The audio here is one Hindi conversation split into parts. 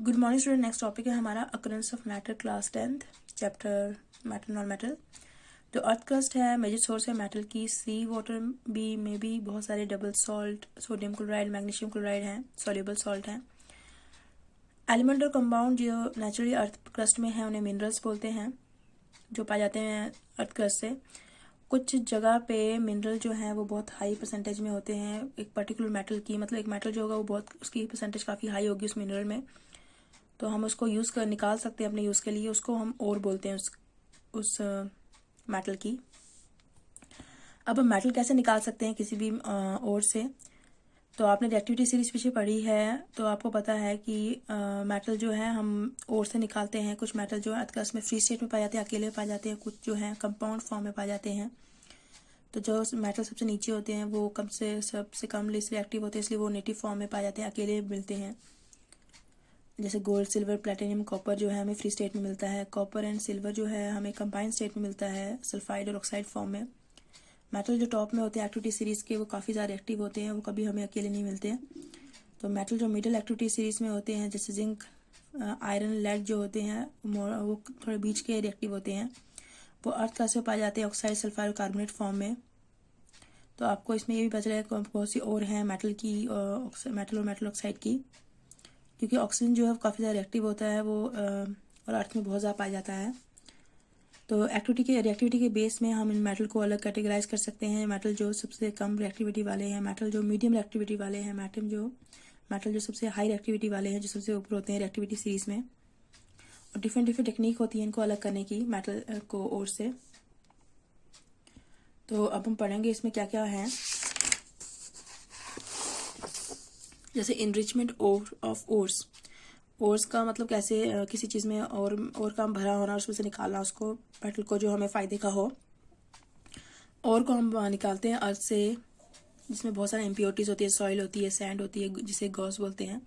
Good morning student. Next topic है हमारा occurrence of matter, class 10th, chapter matter non metal. जो अर्थ क्रस्ट है मेजर सोर्स है मेटल की। सी वाटर भी में भी बहुत सारे double salt, sodium chloride, magnesium chloride हैं, सॉल्युबल सॉल्ट हैं। एलिमेंट और कंपाउंड जो नेचुरली अर्थ क्रस्ट में है उन्हें मिनरल्स बोलते हैं, जो पाए जाते हैं अर्थ क्रस्ट से। कुछ जगह पे मिनरल जो है वो बहुत हाई परसेंटेज में होते हैं एक पर्टिकुलर मेटल की, मतलब एक मेटल जो होगा वो बहुत उसकी परसेंटेज काफ़ी हाई होगी उस मिनरल में, तो हम उसको यूज़ कर निकाल सकते हैं अपने यूज़ के लिए। उसको हम ओर बोलते हैं उस मेटल की। अब हम मेटल कैसे निकाल सकते हैं किसी भी ओर से? तो आपने रिएक्टिविटी सीरीज पीछे पढ़ी है तो आपको पता है कि मेटल जो है हम ओर से निकालते हैं। कुछ मेटल जो है अर्थ में फ्री स्टेट में पाए जाते हैं, अकेले पाए जाते हैं, कुछ जो है कंपाउंड फॉर्म में पाए जाते हैं। तो जो मेटल सबसे नीचे होते हैं वो सबसे कम लेस रिएक्टिव होते हैं, इसलिए वो नेटिव फॉर्म में पाए जाते हैं, अकेले मिलते हैं। जैसे गोल्ड, सिल्वर, प्लेटिनियम, कॉपर जो है हमें फ्री स्टेट में मिलता है। कॉपर एंड सिल्वर जो है हमें कंबाइंड स्टेट में मिलता है, सल्फाइड और ऑक्साइड फॉर्म में। मेटल जो टॉप में होते हैं एक्टिविटी सीरीज के वो काफ़ी ज़्यादा एक्टिव होते हैं, वो कभी हमें अकेले नहीं मिलते हैं। तो मेटल जो मिडिल एक्टिविटी सीरीज में होते हैं जैसे जिंक, आयरन, लेड जो होते हैं वो थोड़े बीच के रिएक्टिव होते हैं। वो अर्थ का से पाए जाते हैं ऑक्साइड, सल्फाइड और कार्बोनेट फॉर्म में। तो आपको इसमें ये भी पता चलेगा बहुत सी और हैं मेटल की, मेटल और मेटल ऑक्साइड की, क्योंकि ऑक्सीजन जो है काफ़ी ज़्यादा रिएक्टिव होता है वो और अर्थ में बहुत ज़्यादा पाया जाता है। तो रिएक्टिविटी के बेस में हम इन मेटल को अलग कैटेगराइज कर सकते हैं। मेटल जो सबसे कम रिएक्टिविटी वाले हैं, मेटल जो मीडियम रिएक्टिविटी वाले हैं, मेटल जो सबसे हाई रिएक्टिविटी वाले हैं, जो सबसे ऊपर होते हैं रिएक्टिविटी सीरीज में। और डिफरेंट टेक्निक होती है इनको अलग करने की मेटल को ओर से। तो अब हम पढ़ेंगे इसमें क्या क्या है। जैसे इनरिचमेंट ऑफ ओर्स। ओर्स का मतलब कैसे किसी चीज़ में और काम भरा होना, उसमें से निकालना उसको, मेटल को जो हमें फ़ायदे का हो। और को हम निकालते हैं अर्थ से, जिसमें बहुत सारी इम्प्योरिटीज़ होती है, सॉइल होती है, सैंड होती है, जिसे गॉस बोलते हैं।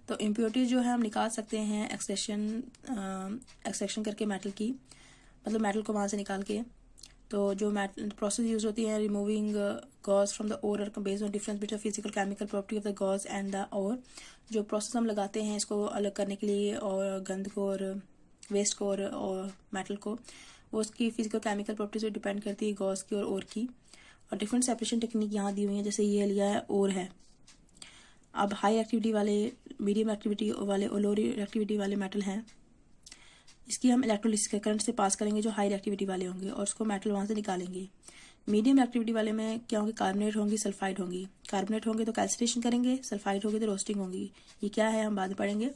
तो इम्प्योरिटीज़ जो है हम निकाल सकते हैं एक्सट्रैक्शन करके मेटल की, मतलब मेटल को वहाँ से निकाल के। तो जो प्रोसेस यूज होती है removing Gauss from the ore based on difference between physical chemical property of the Gauss and the ore. जो प्रोसेस हम लगाते हैं इसको अलग करने के लिए, और गंद को और वेस्ट को और मेटल को, वो उसकी फिजिकल केमिकल प्रॉपर्टीज पे डिपेंड करती है, गॉस की और ओर की। और डिफरेंट सेपरेशन टेक्निक यहाँ दी हुई है, जैसे ये लिया है ओर है। अब हाई एक्टिविटी वाले, मीडियम एक्टिविटी वाले और लो एक्टिविटी वाले मेटल हैं, इसकी हम इलेक्ट्रोलिसिस के करंट से पास करेंगे जो हाई रिएक्टिविटी वाले होंगे, और उसको मेटल वहाँ से निकालेंगे। मीडियम एक्टिविटी वाले में क्या होंगे, कार्बोनेट होंगी, सल्फाइड होंगी। कार्बोनेट होंगे तो कैल्सिनेशन करेंगे, सल्फाइड होंगे तो रोस्टिंग होंगी। ये क्या है हम बाद में पढ़ेंगे।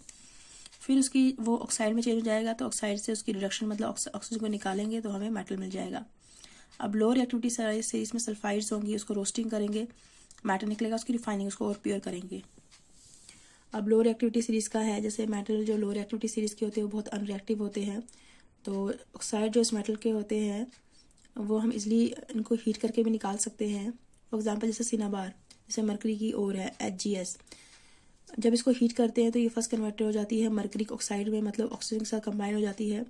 फिर उसकी वो ऑक्साइड में चेंज हो जाएगा, तो ऑक्साइड से उसकी रिडक्शन मतलब ऑक्सीजन को निकालेंगे तो हमें मेटल मिल जाएगा। अब लो रिएक्टिविटी से इसमें सल्फाइड्स होंगी, उसको रोस्टिंग करेंगे, मेटल निकलेगा, उसकी रिफाइनिंग, उसको और प्योर करेंगे। अब लो रिएक्टिविटी सीरीज का है, जैसे मेटल जो लो रिएक्टिविटी सीरीज के होते हैं वो बहुत अनरिएक्टिव होते हैं। तो ऑक्साइड जो इस मेटल के होते हैं वो हम इजली इनको हीट करके भी निकाल सकते हैं। फॉर एग्जांपल जैसे सिनाबार, जैसे मरकरी की ओर है HgS, जब इसको हीट करते हैं तो ये फर्स्ट कन्वर्टर हो जाती है मरकरी ऑक्साइड में, मतलब ऑक्सीजन के साथ कंबाइन हो जाती है।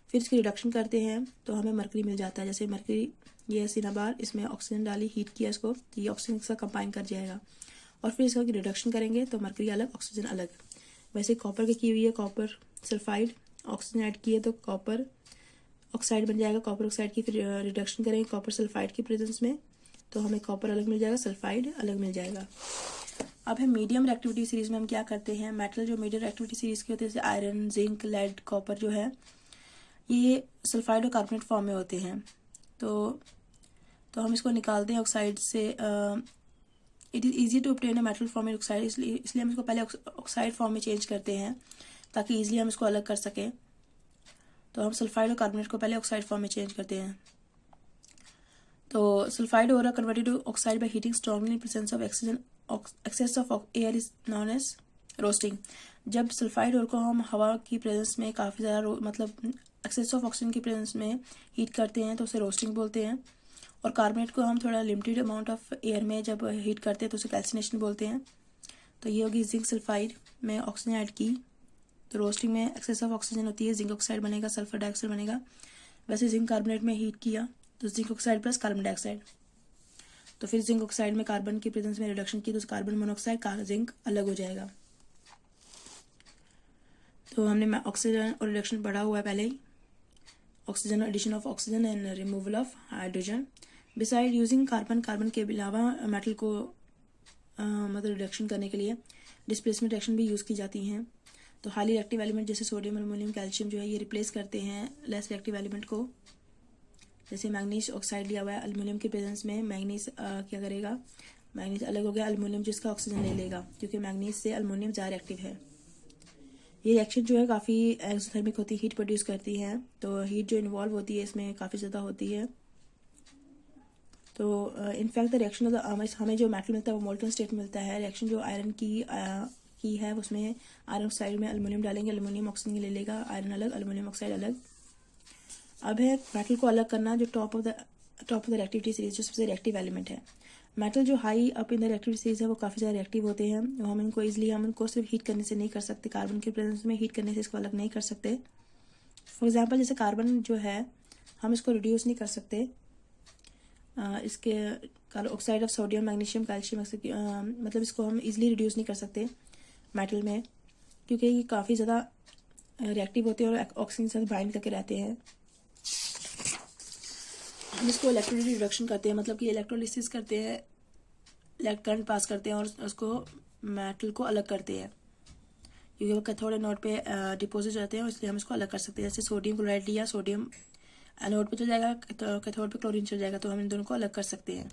फिर इसकी रिडक्शन करते हैं तो हमें मरकरी मिल जाता है। जैसे मरकरी, ये सिनाबार, इसमें ऑक्सीजन डाली, हीट किया इसको, ये ऑक्सीजन के साथ कंबाइन कर जाएगा। और फिर इसका रिडक्शन करेंगे तो मरकरी अलग, ऑक्सीजन अलग। वैसे कॉपर की हुई है, कॉपर सल्फाइड, ऑक्सीजन ऐड किए तो कॉपर ऑक्साइड बन जाएगा। कॉपर ऑक्साइड की फिर रिडक्शन करेंगे कॉपर सल्फाइड की प्रेजेंस में, तो हमें कॉपर अलग मिल जाएगा, सल्फाइड अलग मिल जाएगा। अब है मीडियम रिएक्टिविटी सीरीज में हम क्या करते हैं, मेटल जो मीडियम रिएक्टिविटी सीरीज के होते हैं जैसे आयरन, जिंक, लेड, कॉपर जो है ये सल्फाइड और कार्बोनेट फॉर्म में होते हैं। तो हम इसको निकालते हैं ऑक्साइड से। It is easy to obtain a metal form in oxide, इसलिए हम इसको पहले ऑक्साइड फॉर्म में चेंज करते हैं ताकि ईजिली हम इसको अलग कर सकें। तो हम सल्फाइड और कार्बोनेट को पहले ऑक्साइड फॉर्म में चेंज करते हैं। तो sulphide ore converted to oxide by heating strongly in presence of oxygen, excess of air is known as roasting. जब सल्फाइड ओर को हम हवा की प्रेजेंस में काफ़ी ज़्यादा मतलब एक्सेस ऑफ ऑक्सीजन की प्रेजेंस में हीट करते हैं तो उसे रोस्टिंग बोलते हैं। और कार्बोनेट को हम थोड़ा लिमिटेड अमाउंट ऑफ एयर में जब हीट करते हैं तो उसे कैल्सिनेशन बोलते हैं। तो ये होगी जिंक सल्फाइड में ऑक्सीजन ऐड की तो रोस्टिंग में एक्सेस ऑफ ऑक्सीजन होती है, जिंक ऑक्साइड बनेगा, सल्फर डाइऑक्साइड बनेगा। वैसे जिंक कार्बोनेट में हीट किया तो zinc oxide plus carbon dioxide, तो फिर जिंक ऑक्साइड में कार्बन की प्रेजेंस में रिडक्शन की तो कार्बन मोनोऑक्साइड, जिंक अलग हो जाएगा। तो हमने ऑक्सीजन और रिडक्शन पढ़ा हुआ है पहले ही, oxygen, addition of oxygen and removal of hydrogen. Beside using carbon के अलावा मेटल को मतलब रिडक्शन करने के लिए डिस्प्लेसमेंट रिएक्शन भी यूज़ की जाती हैं। तो हाईली रिएक्टिव एलिमेंट जैसे सोडियम, एल्युमिनियम, कैल्शियम जो है ये रिप्लेस करते हैं लेस रिएक्टिव एलिमेंट को। जैसे मैग्नीज ऑक्साइड लिया हुआ है, एल्युमिनियम के प्रेजेंस में मैग्नीज क्या करेगा, मैग्नीज अलग हो गया, एल्युमिनियम जिसका ऑक्सीजन ले लेगा, क्योंकि मैग्नीज से एल्युमिनियम ज़्यादा रिएक्टिव है। ये रिएक्शन जो है काफ़ी एक्सोथर्मिक होती है, हीट प्रोड्यूस करती है। तो हीट जो इन्वॉल्व होती है इसमें काफ़ी ज़्यादा होती है। तो in fact the reaction of the हमें जो मेटल मिलता है वो मोल्टन स्टेट मिलता है। रिएक्शन जो आयरन की है उसमें आयरन ऑक्साइड में एल्युमिनियम डालेंगे, एल्युमिनियम ऑक्सीजन ले लेगा, आयरन अलग, एल्युमिनियम ऑक्साइड अलग। अब है मेटल को अलग करना, जो top of the reactivity series जो सबसे रिएक्टिव एलिमेंट है। मेटल जो high up in the reactivity series है वो काफ़ी ज़्यादा रिएक्टिव होते हैं। हम इनको सिर्फ हीट करने से नहीं कर सकते, कार्बन के प्रेजेंस में हीट करने से इसको अलग नहीं कर सकते। फॉर एग्जाम्पल जैसे कार्बन जो है हम इसको रिड्यूस नहीं कर सकते, इसके oxide of sodium, magnesium, calcium मतलब इसको हम इजीली रिड्यूस नहीं कर सकते मेटल में, क्योंकि ये काफ़ी ज़्यादा रिएक्टिव होते हैं और ऑक्सीजन से बाइंड करके रहते हैं। हम इसको इलेक्ट्रोलाइटिक रिडक्शन करते हैं, मतलब कि इलेक्ट्रोलिसिस करते हैं, करंट पास करते हैं और उसको मेटल को अलग करते हैं, क्योंकि वो कैथोड एनोड पे डिपोजिट रहते हैं, इसलिए हम इसको अलग कर सकते हैं। जैसे सोडियम क्लोराइड लिया, सोडियम एनोड पे चल जाएगा, कैथोड पे क्लोरीन चल जाएगा, तो हम इन दोनों को अलग कर सकते हैं।